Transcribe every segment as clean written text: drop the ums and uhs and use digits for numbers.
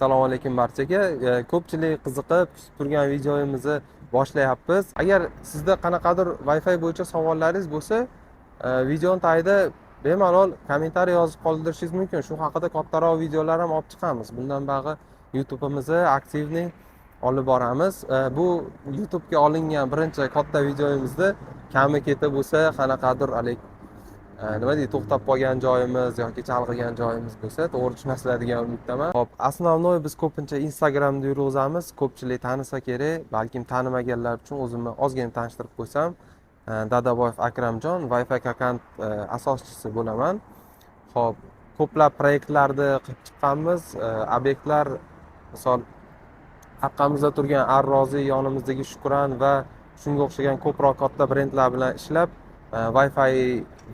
Assalomu alaykum barchaga. Ko'pchilik qiziqib kutib turgan videomizni boshlayapmiz. Agar sizda qanaqadir Wi-Fi bo'yicha savollaringiz bo'lsa, videoning tagida bemalol kommentariy yozib qoldirishingiz mumkin. Shu haqida kattaroq videolar ham olib chiqamiz. Bundan bag'i YouTube'imizni aktivni olib boramiz. Bu YouTube'ga olingan birinchi katta videomizda kami keti bo'lsa, qanaqadir nima deydi, to'xtab qolgan joyimiz yoki chalg'igan joyimiz bo'lsa to'g'ri tushunasizlar degan umiddaman. Hop, основной biz ko'pincha Instagramda yurg'izamiz. Ko'pchilik tanisa kerak, balkim tanimaganlar uchun o'zimni ozgina tanishtirib qo'ysam, Dadaboyev Akramjon, Wi-Fi Kakant asoschisi bo'laman. Hop, ko'plab proyektlarni qilib chiqqanmiz. Obyektlar, misol haqqamizda turgan Arrozi, yonimizdagi Shukran va shunga o'xshagan ko'proq katta brendlar bilan ishlab, Wi-Fi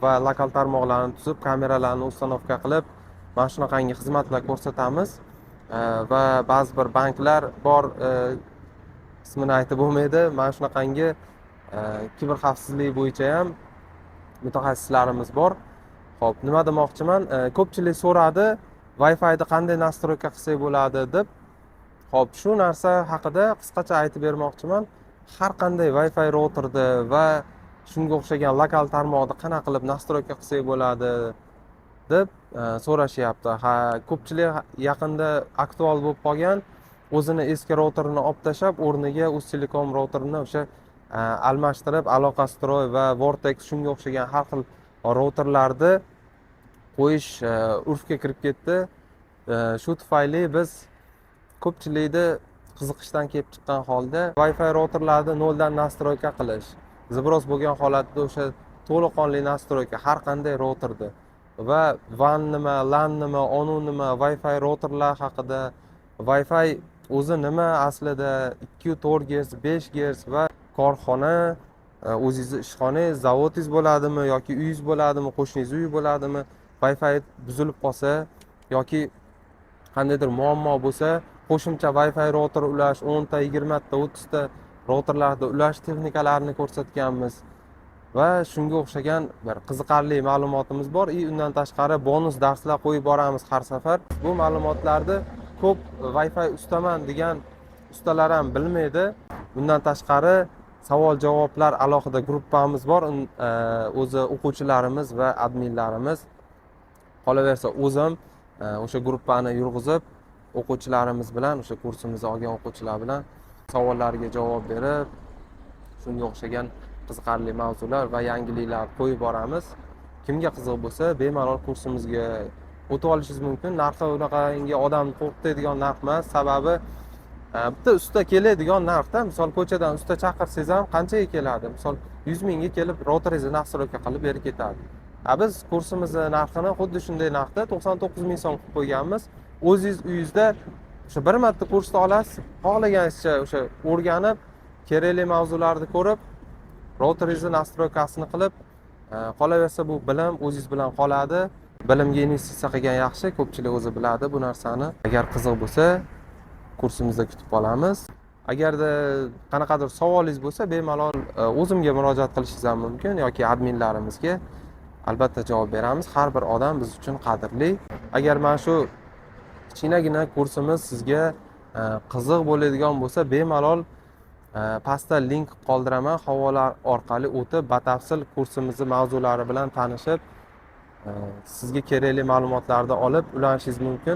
va lokal tarmoqlarni tuzib, kameralarni ustanovka qilib, mana shunaqangi xizmatlar ko'rsatamiz. Va ba'zi bir banklar bor, ismini aytib bo'lmaydi. Mana shunaqangi kiber xavfsizlik bo'yicha ham mutaxassislarimiz bor. Xo'p, nima demoqchiman? Ko'pchilik so'radi, Wi-Fi'ni qanday nastroyka qilsak bo'ladi deb. Xo'p, shu narsa haqida qisqacha aytib bermoqchiman. Har qanday Wi-Fi routerda va shunga o'xshagan lokal tarmoqni qanaqa qilib nastroyka qilsak bo'ladi deb so'rashyapti. Ko'pchilik yaqinda aktual bo'lib qolgan, o'zini eski routerini olib tashlab, o'rniga Uztelecom routerini o'sha almashtirib, Aloqastroy va Vortex shunga o'xshagan har xil routerlarni qo'yish urfga kirib ketdi. Shu tufayli biz ko'pchilikni qiziqishdan kelib chiqqan holda Wi-Fi routerlarni noldan nastroyka qilish, zibros bo'lgan holatda o'sha to'laqonli nastroyka har qanday routerda va WAN nima, LAN nima, ONU nima, Wi-Fi routerlar haqida, Wi-Fi o'zi nima aslida, 2-4 GHz, 5 GHz va korxona, o'zingizni ishxonangiz, zavodingiz bo'ladimi yoki uyingiz bo'ladimi, qo'shningiz uyi bo'ladimi, Wi-Fi buzilib qolsa yoki qandaydir muammo bo'lsa, qo'shimcha Wi-Fi router ulash, 10 ta, 20 ta, 30 ta routerlarda ulash texnikalarini ko'rsatganmiz va shunga o'xshagan bir qiziqarli ma'lumotimiz bor. Undan tashqari bonus darslar qo'yib boramiz har safar. Bu ma'lumotlarni ko'p Wi-Fi ustaman degan ustalar ham bilmaydi. Bundan tashqari savol-javoblar alohida gruppamiz bor. O'zi o'quvchilarimiz va adminlarimiz. Qolaversa o'zim o'sha gruppani yurg'izib, o'quvchilarimiz bilan, o'sha kursimizda olgan o'quvchilar bilan savollarga javob berib, shunga o'xshagan qiziqarli mavzular va yangiliklar qo'yib boramiz. Kimga qiziq bo'lsa, bemalol kursimizga o'tib olishingiz mumkin. Narxi unaqangi odamni qo'rqitadigan narx emas. Sababi bitta usta keladigan narxda, misol ko'chadan usta chaqirsangiz ham qanchaga keladi? Misol 100 mingga kelib routerizni nastroyka qilib berib ketadi. Biz kursimizni narxini xuddi shunday narxda 99 ming so'm qilib qo'yganmiz. O'zingiz uyingizda o'sha bir marta kursni olasiz, xohlaganingizcha o'sha o'rganib, kerakli mavzularni ko'rib, routeringizni nastroykasini qilib, qolaversa bu bilim o'zingiz bilan qoladi. Bilimga investitsiya qilgan yaxshi, ko'pchilik o'zi biladi bu narsani. Agar qiziq bo'lsa, kursimizda kutib qolamiz. Agarda qanaqadir savolingiz bo'lsa, bemalol o'zimga murojaat qilishingiz ham mumkin yoki adminlarimizga. Albatta javob beramiz. Har bir odam biz uchun qadrli. Agar mana shu kichkinagina kursimiz sizga qiziq bo'ladigan bo'lsa, bemalol pastda link qoldiraman, havola orqali o'tib, batafsil kursimizning mavzulari bilan tanishib, sizga kerakli ma'lumotlarni olib ulanishingiz mumkin.